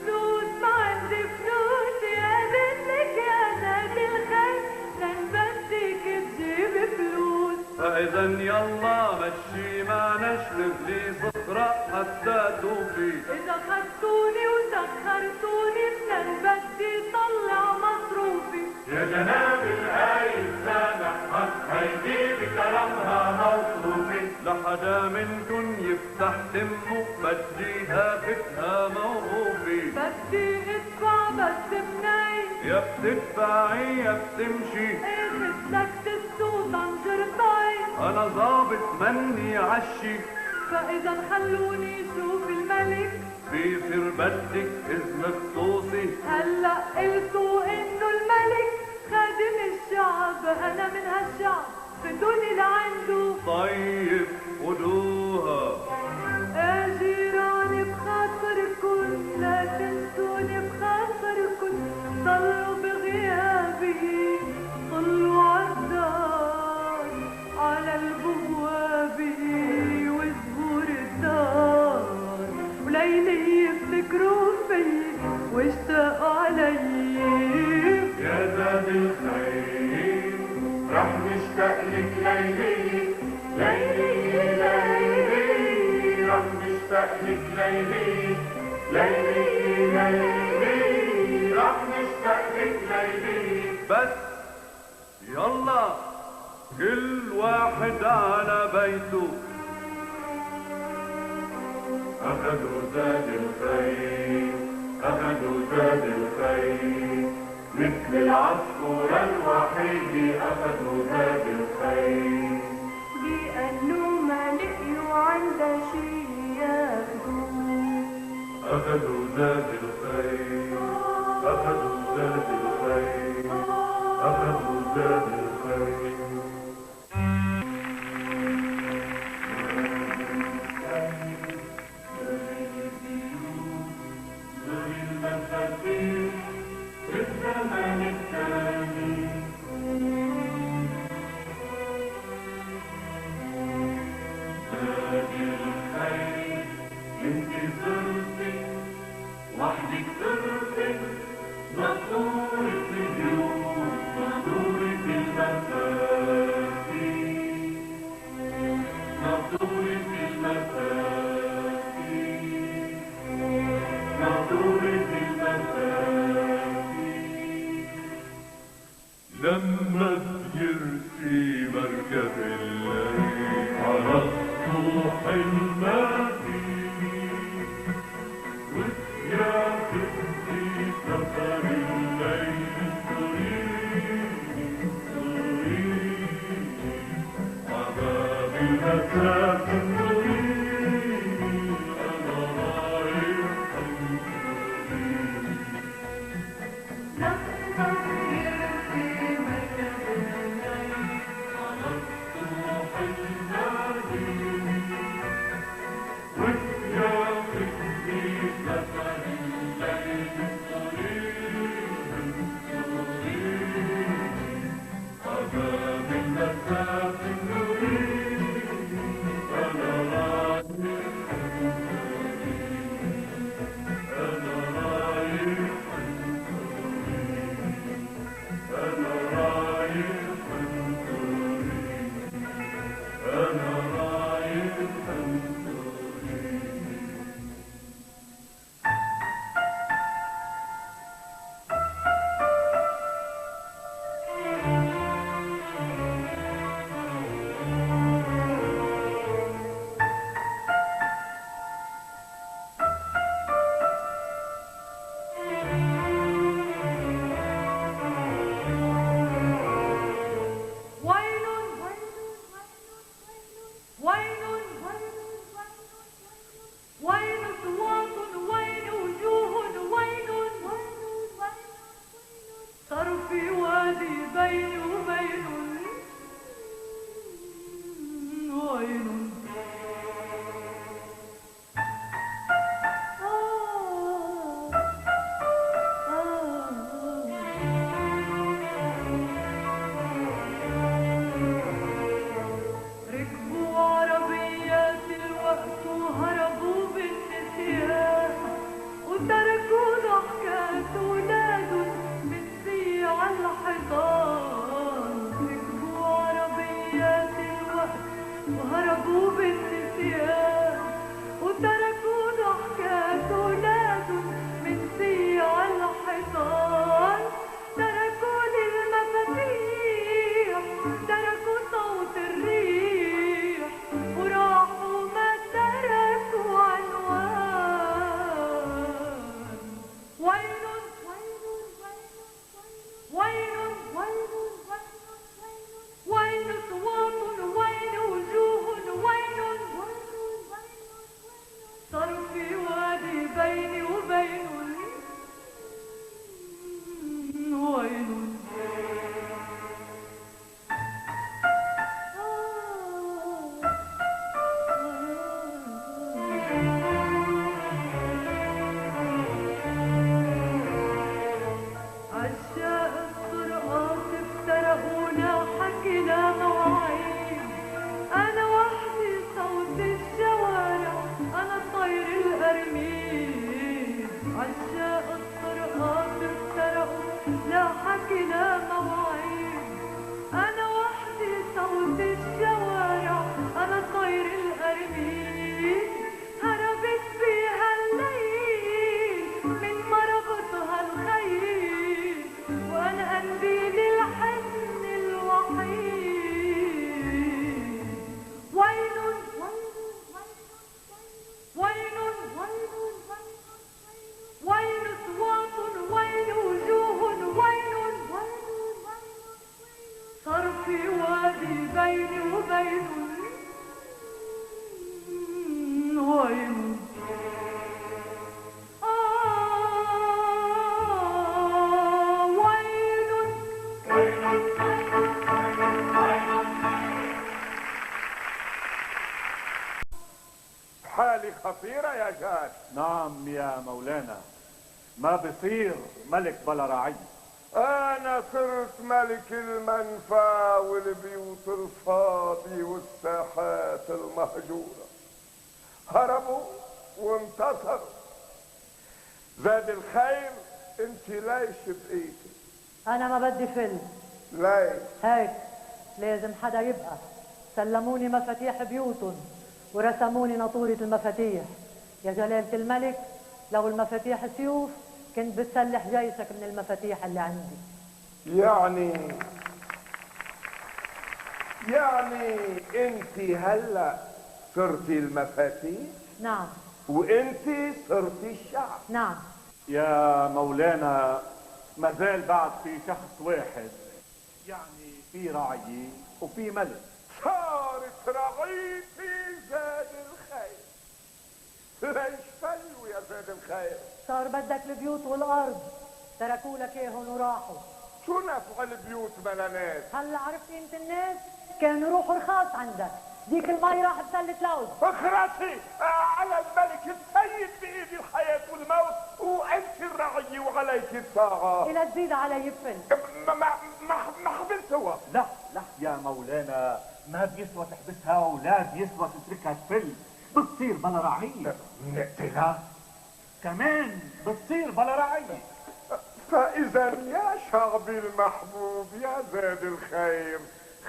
فلوس ما عندي فلوس يا بنتك يا ذات الخير، لن بدك تجيب فلوس. فإذا يلا مشي معنا اشرب لي صخرة حتى توفي. إذا خدتوني وسخرتوني منن بدي طلع مصروفي. يا جناب الآية سامح هيدي بكرمها موصوفي. لحدا منكن يفتح تمه بديها فتها موقوفي. بدي ادفع بس منين، يا بتدفعي يا بتمشي. ايه مثلك تسوق طنجر طاي، أنا ظابط مني عشي. فإذا خلوني شوف الملك بيصير بدك إذن خصوصي. هلا قلتوا إنه الملك خادم الشعب، أنا من هالشعب بدوني لعنده. طيب خدوها. جيراني بخاطركن لا تنسوني بخاطركن، ضلوا بغيابي طلوا عالدار على البوابة وزهور الدار، وليلي يفتكروا في واشتاقوا علي. يا زاد الخير رح نشتاق لك ليلي ليلي ليلي، رح نشتاق لك ليلي ليلي ليلي، رح نشتاق لك ليلي. بس يلا كل واحد على بيته. أخذوا زاد الخير أخذوا زاد الخير، مثل العصفور الوحيد أخذوا زاد الخير. لأنه ما لقيوا عنده شي ياخدوه. أخذوا زاد الخير أخذوا زاد الخير أخذوا زاد الخير. في الزمن الثاني زاد الخير، انت زرتي وحدك زرتي نصورة البيوت نصورة المساكين نصورة المساكين نصورة المساكين. لما يرسي مركب الليل على السطوح الماضي وسياق في سفر الليل الطويل عذاب المساء الطويل أنا رايح حالي خطيرة يا جاد. نعم يا مولانا، ما بصير ملك بلا رعي. أنا صرت ملك المنفى والبيوت الفاضية والساحات المهجورة. هربوا وانتصروا. زاد الخير انت ليش بقيتي؟ انا ما بدي فيلم. ليش؟ هيك لازم حدا يبقى. سلموني مفاتيح بيوتهم ورسموني ناطورة المفاتيح. يا جلالة الملك، لو المفاتيح سيوف كنت بتسلح جيشك من المفاتيح اللي عندي. يعني انت هلا صرتي المفاتيح؟ نعم. وانت صرتي الشعب؟ نعم. يا مولانا، ما زال بعد في شخص واحد، يعني في رعي وفي ملك. صارت رعيتي زاد الخير. ليش فلوا يا زاد الخير؟ صار بدك البيوت والارض تركوا لك اياهم وراحوا. شو نفع البيوت بلا ناس؟ هلا عرفت قيمة الناس؟ كانوا يروحوا رخاص عندك، ديك المي راح بسلة لوز. اخرسي على الملك السيد بايدي الحياة والموت، وانت الرعية وعليك الطاعة. إلا تزيد علي يفل. ما حبلتها. لا لا يا مولانا، ما بيسوى تحبسها ولا بيسوى تتركها تفل، بتصير بلا رعية. نقتلها؟ كمان بتصير بلا رعية. فإذا يا شعبي المحبوب يا زاد الخير،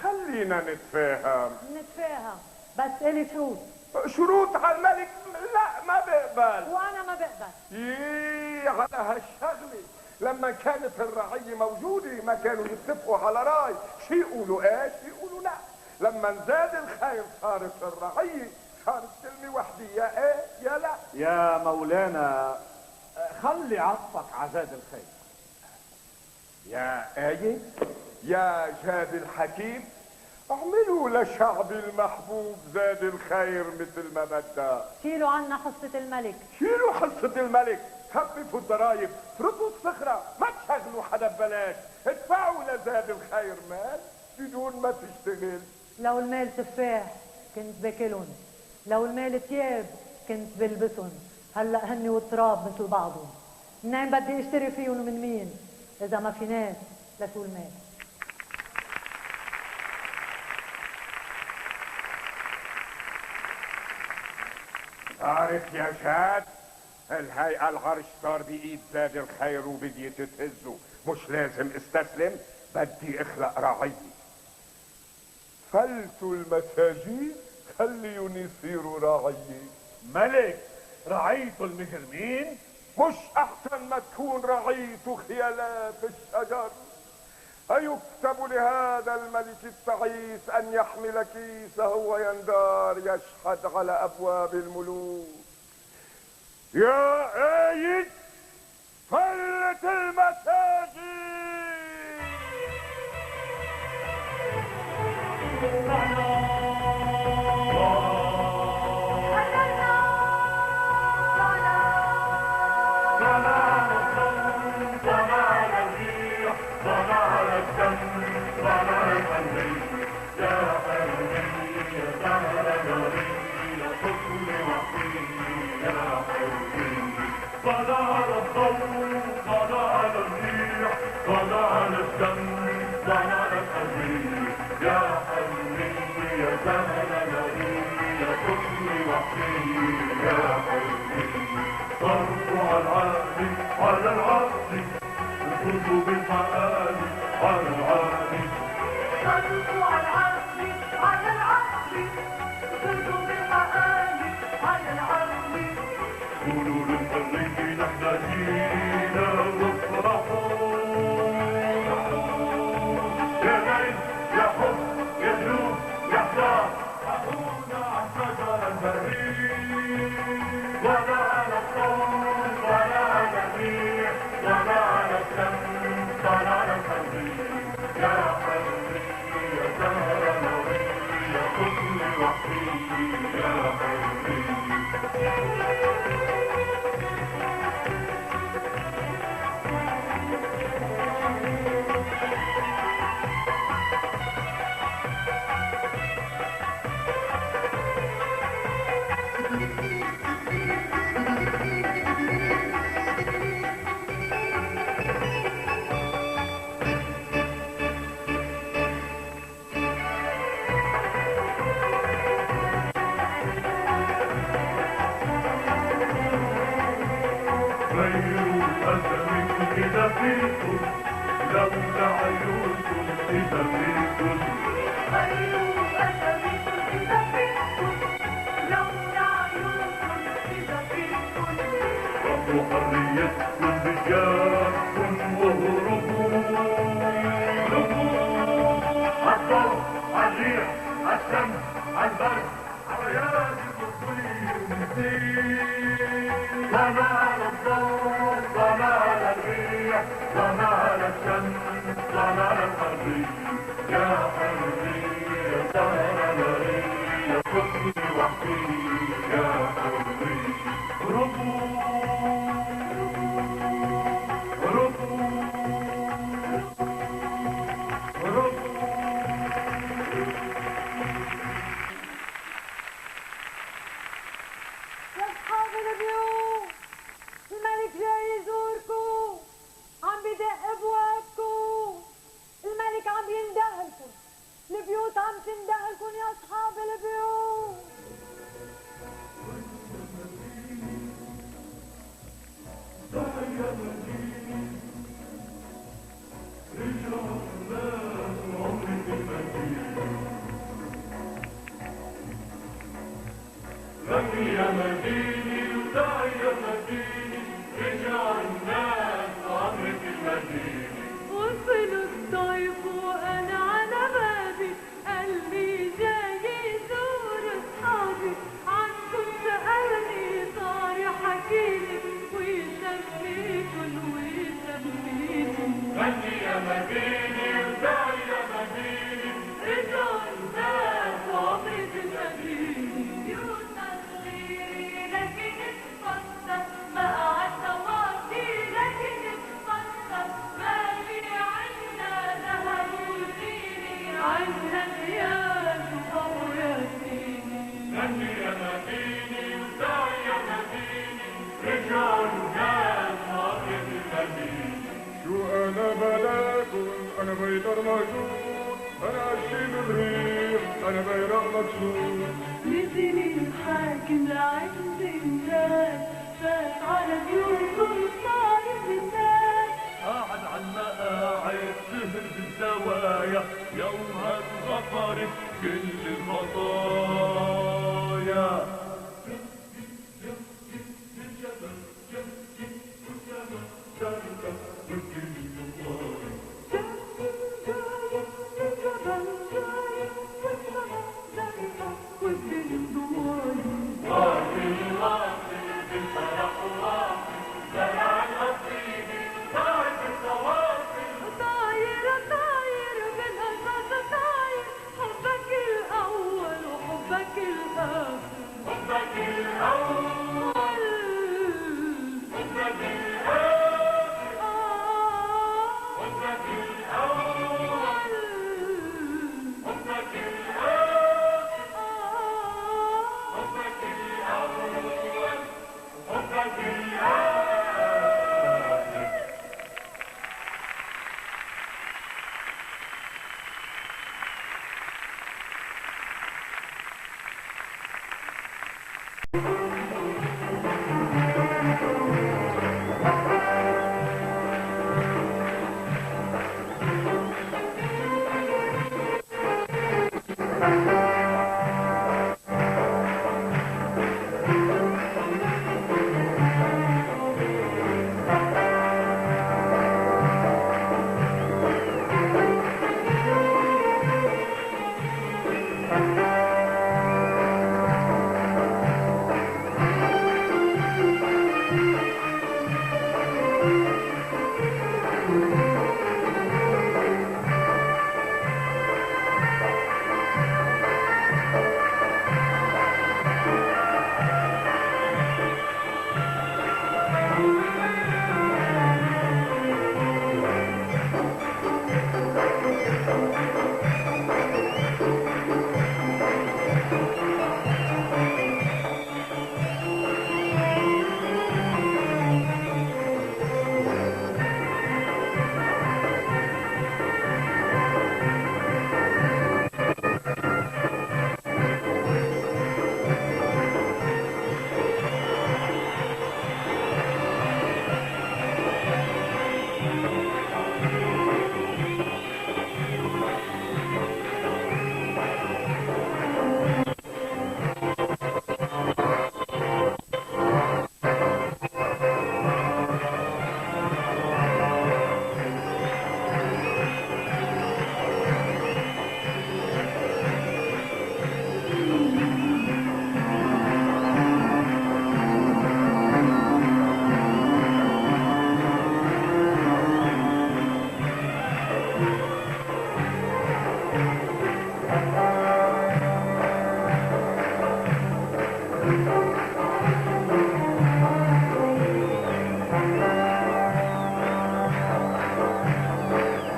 خلينا نتفاهم. نتفاهم، بس إلي شروط. شروط على الملك؟ لا ما بقبل. وأنا ما بقبل. ييه على هالشغلة، لما كانت الرعية موجودة ما كانوا يتفقوا على راي، شي يقولوا ايه شي يقولوا لا. لما زاد الخير صارت الرعية صارت كلمة وحدة، يا ايه يا لا. يا مولانا خلي عطفك على زاد الخير. يا ايه يا جاد الحكيم، اعملوا لشعبي المحبوب زاد الخير مثل ما بدها. شيلوا عنا حصة الملك. شيلوا حصة الملك، خففوا الضرايب، ردوا الصخرة، ما تشغلوا حدا ببلاش، ادفعوا لزاد الخير مال بدون ما تشتغل. لو المال تفاح كنت باكلهم، لو المال ثياب كنت بلبسهم، هلا هني والتراب مثل بعضهم. منين بدي اشتري فيهم ومن مين؟ إذا ما في ناس لشو المال؟ عارف يا شاد، الهيئة العرش صار بإيد زاد الخير وبديت تهزه، مش لازم استسلم، بدي اخلق رعية. فلتوا المساجين خليهم يصيروا رعية. ملك رعيته المجرمين؟ مش احسن ما تكون رعيته خيالات الشجر؟ أيكتب لهذا الملك التعيس أن يحمل كيسه ويندار يشحد على أبواب الملوك؟ يا آيد فلت المساجد. على العقل وخذوا بالحقائق على العقل، صرفوا على العقل على العقل وخذوا بالحقائق على العقل. قولوا للحرية نحن جينا وافرحوا، يا ليل يا حب يا قلوب يا احلام، حقونا على الشجر البريء، ولا على الصوت ولا على الريح ولا على الشمس ولا على الحرية. يا حرية يا زهرة نورية يا طفل وحيد يا حرية. إذا فيكم لو دعيوكم إذا فيكم غيروا أساميكم إذا فيكم لو دعيوكم إذا فيكم. ربوا حريتكم رجالكم وهربوا، هربوا عالضوء عالريح عالشمس عالبرد عالرياض كل مسير. وما على الضوء وما على الريح وما على الشمس وما على الحرية. يا حرية يا سهرة نارية يا حسن وحدية يا حرية. هربوا هربوا غني يا مديني ودعي يا مديني رجال ذات وعطية المديني يوسف غيري لكن اتفضل ما قعدت واطي لكن اتفضل ما في عنا ذهب وزيني عنا خيال وضوء ياسيني غني يا مديني ودعي يا مديني رجال ذات وعطية المديني شو انا بلاكم انا بيطر موجود انا عشيم الريح انا بيرق مكسور نزل الحاكم لعند الناس فات على بيوتهم صاير الناس قاعد عالمقاعد سهر بالزوايا يومها غفرت كل الخطايا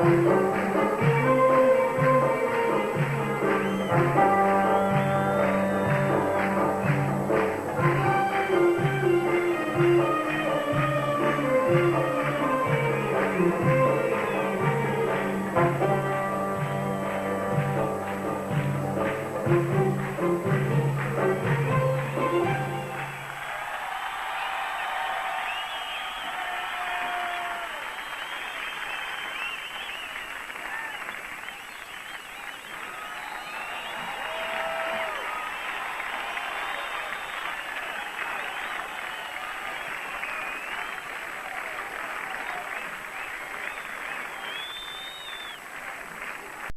Thank you.